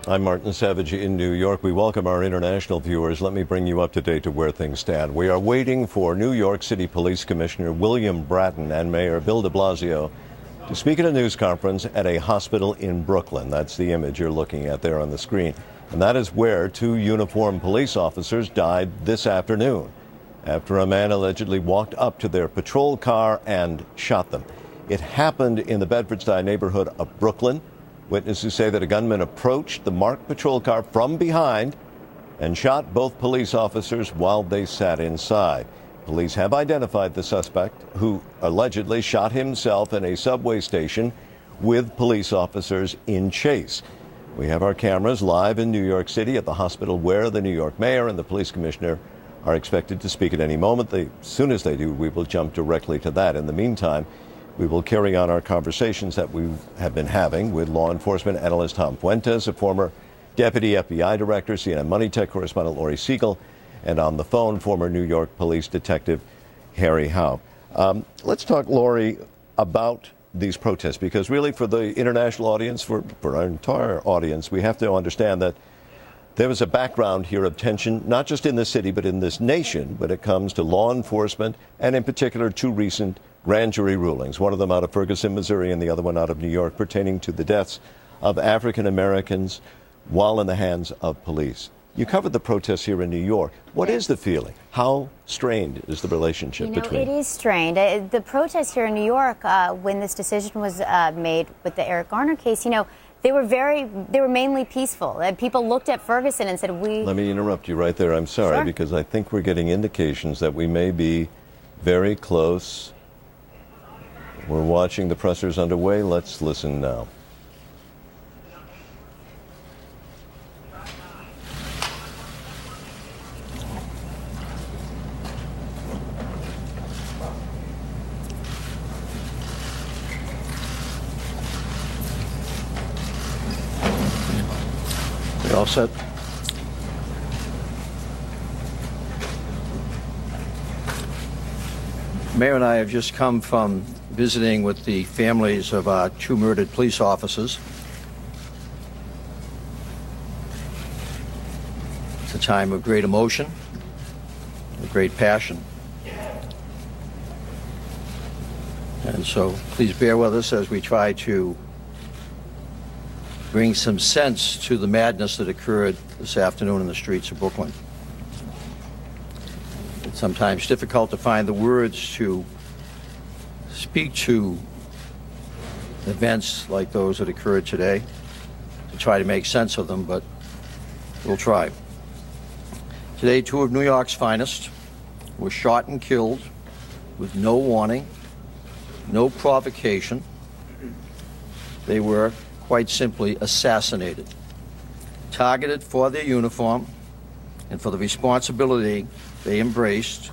I'm Martin Savage in New York. We welcome our international viewers. Let me bring you up to date to where things stand. We are waiting for New York City Police Commissioner William Bratton and Mayor Bill de Blasio to speak at a news conference at a hospital in Brooklyn. That's the image you're looking at there on the screen. And that is where two uniformed police officers died this afternoon after a man allegedly walked up to their patrol car and shot them. It happened in the Bedford-Stuyvesant neighborhood of Brooklyn. Witnesses say that a gunman approached the marked patrol car from behind and shot both police officers while they sat inside. Police have identified the suspect, who allegedly shot himself in a subway station with police officers in chase. We have our cameras live in New York City at the hospital where the New York mayor and the police commissioner are expected to speak at any moment. As soon as they do, we will jump directly to that. In the meantime, we will carry on our conversations that we have been having with law enforcement analyst Tom Fuentes, a former deputy FBI director, CNN Money Tech correspondent Lori Siegel, and on the phone, former New York police detective Harry Howe. Let's talk, Lori, about these protests, because really for the international audience, for our entire audience, we have to understand that there was a background here of tension, not just in the city, but in this nation when it comes to law enforcement, and in particular two recent grand jury rulings, one of them out of Ferguson, Missouri, and the other one out of New York, pertaining to the deaths of African Americans while in the hands of police. You covered the protests here in New York. What is the feeling? How strained is the relationship between? It is strained. The protests here in New York, when this decision was made with the Eric Garner case, they were mainly peaceful. People looked at Ferguson and said, Let me interrupt you right there. I'm sorry, Sure. Because I think we're getting indications that we may be very close. We're watching the pressers underway. Let's listen now. You all set? Mayor and I have just come from visiting with the families of our two murdered police officers. It's a time of great emotion, of great passion. And so please bear with us as we try to bring some sense to the madness that occurred this afternoon in the streets of Brooklyn. It's sometimes difficult to find the words to speak to events like those that occurred today, to try to make sense of them, but we'll try. Today, two of New York's finest were shot and killed with no warning, no provocation. They were quite simply assassinated, targeted for their uniform and for the responsibility they embraced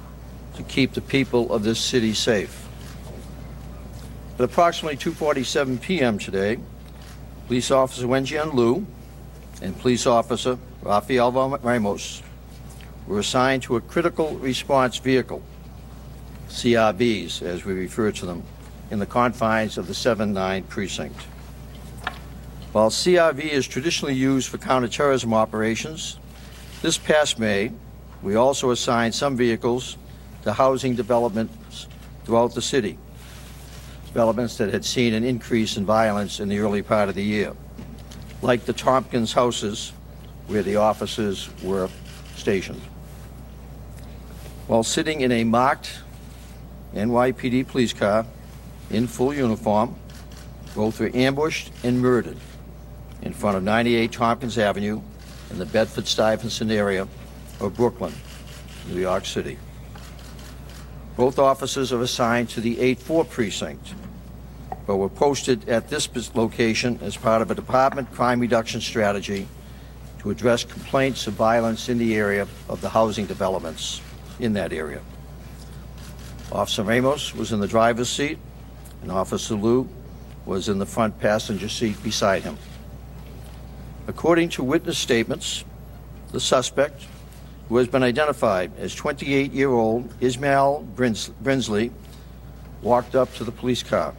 to keep the people of this city safe. At approximately 2:47 p.m. today, Police Officer Wenjian Liu and Police Officer Rafael Ramos were assigned to a critical response vehicle, CRVs as we refer to them, in the confines of the 7-9 precinct. While CRV is traditionally used for counterterrorism operations, this past May, we also assigned some vehicles to housing developments throughout the city, developments that had seen an increase in violence in the early part of the year, like the Tompkins houses where the officers were stationed. While sitting in a marked NYPD police car in full uniform, both were ambushed and murdered in front of 98 Tompkins Avenue in the Bedford-Stuyvesant area of Brooklyn, New York City. Both officers are assigned to the 8-4 precinct, but were posted at this location as part of a department crime reduction strategy to address complaints of violence in the area of the housing developments in that area. Officer Ramos was in the driver's seat, and Officer Liu was in the front passenger seat beside him. According to witness statements, the suspect, who has been identified as 28-year-old Ismail Brinsley, walked up to the police car.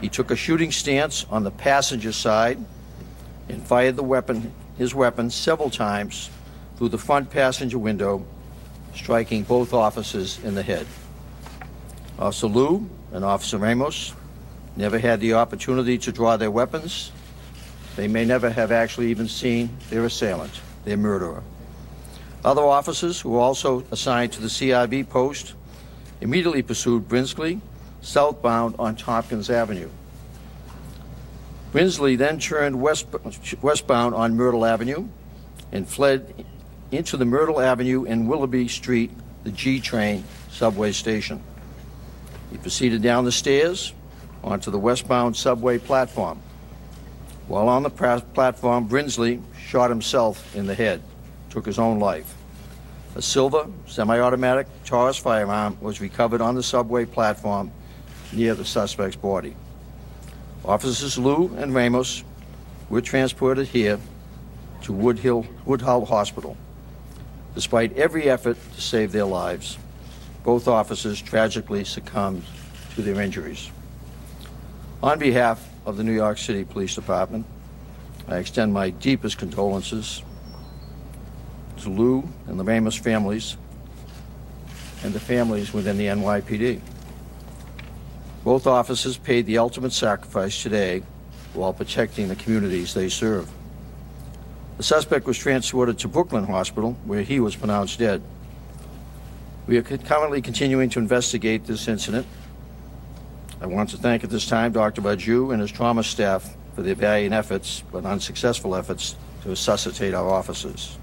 He took a shooting stance on the passenger side, and fired his weapon several times through the front passenger window, striking both officers in the head. Officer Liu and Officer Ramos never had the opportunity to draw their weapons. They may never have actually even seen their assailant, their murderer. Other officers who were also assigned to the CIB post immediately pursued Brinsley southbound on Tompkins Avenue. Brinsley then turned westbound on Myrtle Avenue and fled into the Myrtle Avenue and Willoughby Street, the G train subway station. He proceeded down the stairs onto the westbound subway platform. While on the platform, Brinsley shot himself in the head, took his own life. A silver semi-automatic Taurus firearm was recovered on the subway platform near the suspect's body. Officers Liu and Ramos were transported here to Woodhull Hospital. Despite every effort to save their lives, both officers tragically succumbed to their injuries. On behalf of the New York City Police Department, I extend my deepest condolences to Liu and the Ramos families and the families within the NYPD. Both officers paid the ultimate sacrifice today while protecting the communities they serve. The suspect was transported to Brooklyn Hospital, where he was pronounced dead. We are currently continuing to investigate this incident. I want to thank at this time Dr. Baju and his trauma staff for their valiant efforts, but unsuccessful efforts, to resuscitate our officers.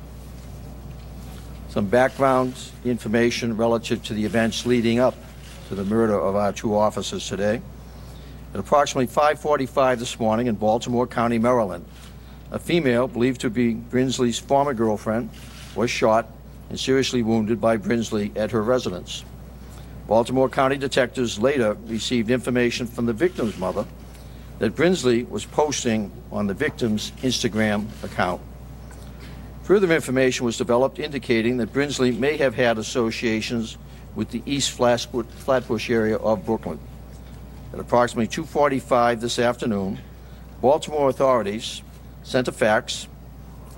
Some background information relative to the events leading up to the murder of our two officers today. At approximately 5:45 this morning in Baltimore County, Maryland, a female believed to be Brinsley's former girlfriend was shot and seriously wounded by Brinsley at her residence. Baltimore County detectives later received information from the victim's mother that Brinsley was posting on the victim's Instagram account. Further information was developed indicating that Brinsley may have had associations with the East Flatbush area of Brooklyn. At approximately 2:45 this afternoon, Baltimore authorities sent a fax,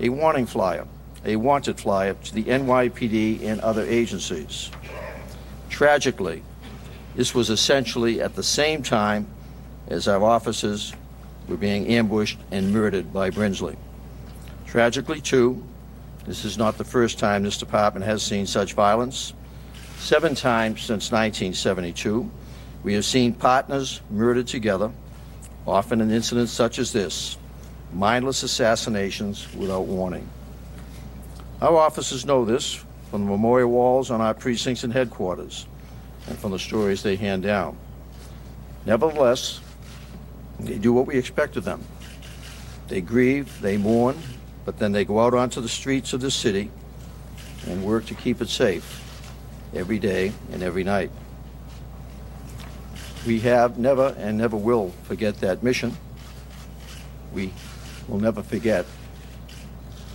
a wanted flyer to the NYPD and other agencies. Tragically, this was essentially at the same time as our officers were being ambushed and murdered by Brinsley. Tragically, too, this is not the first time this department has seen such violence. 7 times since 1972, we have seen partners murdered together, often in incidents such as this, mindless assassinations without warning. Our officers know this from the memorial walls on our precincts and headquarters, and from the stories they hand down. Nevertheless, they do what we expect of them. They grieve, they mourn, but then they go out onto the streets of the city and work to keep it safe every day and every night. We have never and never will forget that mission. We will never forget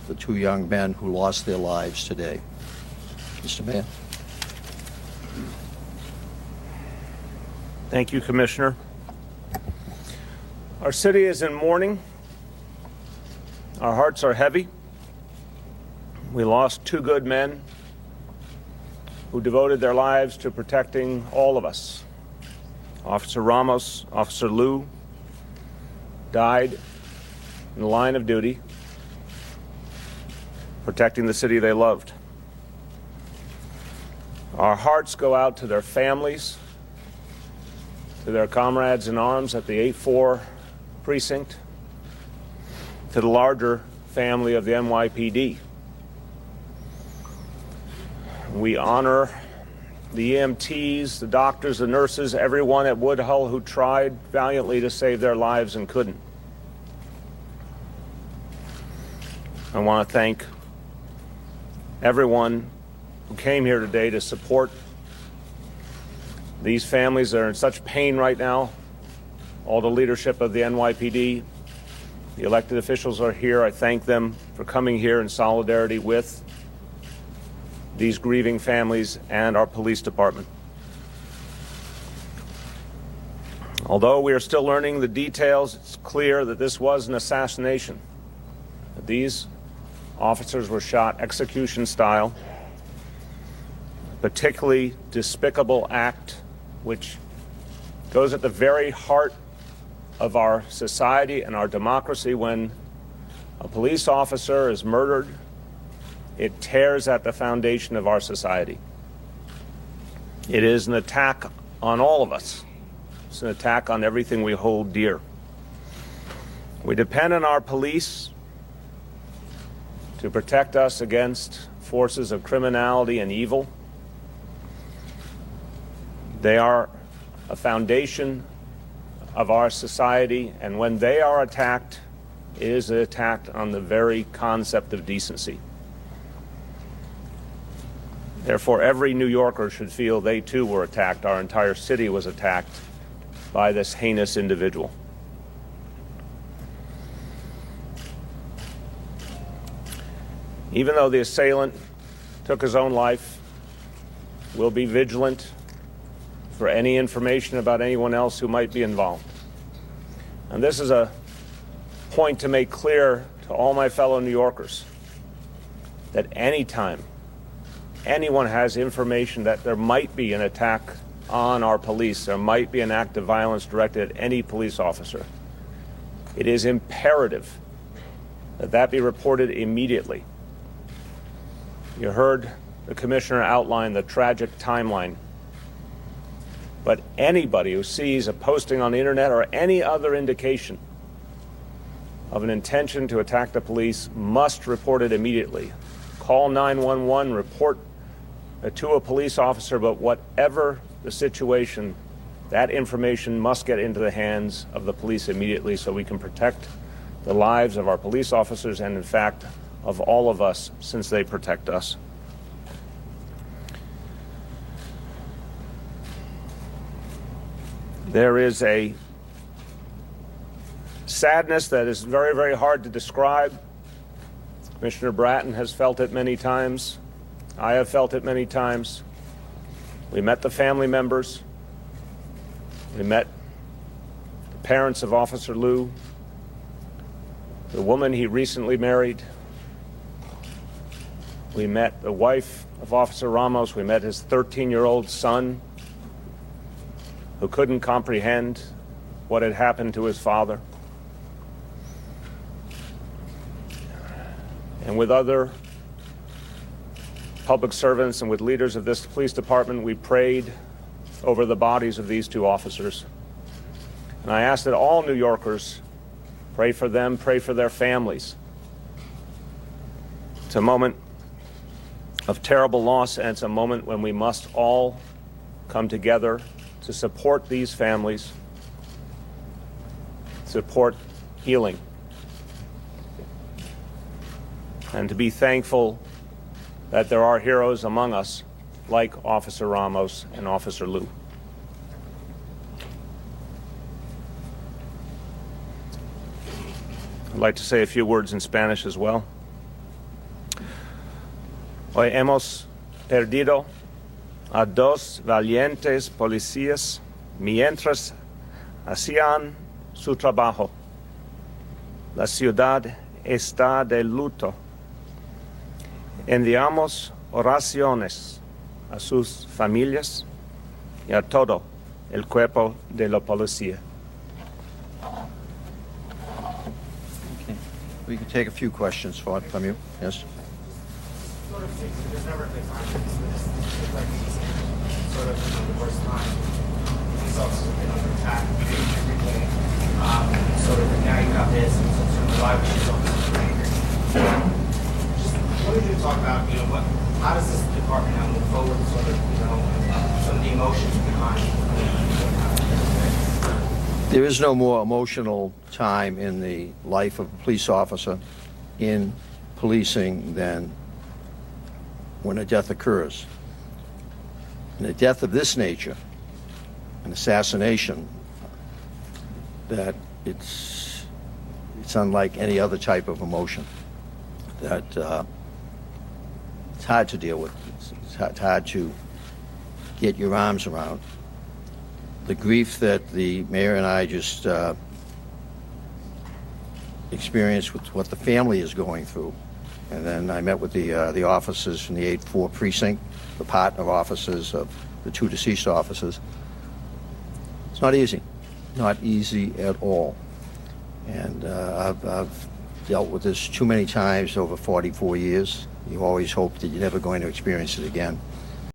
the 2 young men who lost their lives today. Mr. Mayor. Thank you, Commissioner. Our city is in mourning. Our hearts are heavy. We lost 2 good men who devoted their lives to protecting all of us. Officer Ramos, Officer Liu died in the line of duty, protecting the city they loved. Our hearts go out to their families, to their comrades in arms at the 8-4 precinct, to the larger family of the NYPD. We honor the EMTs, the doctors, the nurses, everyone at Woodhull who tried valiantly to save their lives and couldn't. I want to thank everyone who came here today to support these families that are in such pain right now. All the leadership of the NYPD, the elected officials are here. I thank them for coming here in solidarity with these grieving families and our police department. Although we are still learning the details, it's clear that this was an assassination. that these officers were shot execution style, a particularly despicable act which goes at the very heart of our society and our democracy. When a police officer is murdered, it tears at the foundation of our society. It is an attack on all of us. It's an attack on everything we hold dear. We depend on our police to protect us against forces of criminality and evil. They are a foundation of our society, and when they are attacked, it is an attack on the very concept of decency. Therefore, every New Yorker should feel they too were attacked. Our entire city was attacked by this heinous individual. Even though the assailant took his own life, we'll be vigilant for any information about anyone else who might be involved. And this is a point to make clear to all my fellow New Yorkers that anytime anyone has information that there might be an attack on our police, there might be an act of violence directed at any police officer, it is imperative that that be reported immediately. You heard the Commissioner outline the tragic timeline. But anybody who sees a posting on the internet or any other indication of an intention to attack the police must report it immediately. Call 911, report to a police officer, but whatever the situation, that information must get into the hands of the police immediately so we can protect the lives of our police officers and, in fact, of all of us, since they protect us. There is a sadness that is very, very hard to describe. Commissioner Bratton has felt it many times. I have felt it many times. We met the family members. We met the parents of Officer Liu, the woman he recently married. We met the wife of Officer Ramos. We met his 13-year-old son, who couldn't comprehend what had happened to his father. And with other public servants and with leaders of this police department, we prayed over the bodies of these two officers. And I ask that all New Yorkers pray for them, pray for their families. It's a moment of terrible loss, and it's a moment when we must all come together to support these families, support healing, and to be thankful that there are heroes among us like Officer Ramos and Officer Liu. I'd like to say a few words in Spanish as well. Hoy hemos perdido a dos valientes policías mientras hacían su trabajo. La ciudad está de luto. Enviamos oraciones a sus familias y a todo el cuerpo de la policía. Okay. We can take a few questions from you. Yes? Sort of seems there's never been times where this is like sort of the worst time. These officers have been under attack every day. Sort of now you have this and some sort of rivalry on just wanted you to talk about, how does this department now move forward, sort of, some of the emotions behind There is no more emotional time in the life of a police officer in policing than when a death occurs. And a death of this nature, an assassination, that it's unlike any other type of emotion. That it's hard to deal with. It's hard to get your arms around. The grief that the mayor and I just experience with what the family is going through. And then I met with the officers from the 8-4 precinct, the partner officers of the 2 deceased officers. It's not easy at all. And I've dealt with this too many times over 44 years. You always hope that you're never going to experience it again.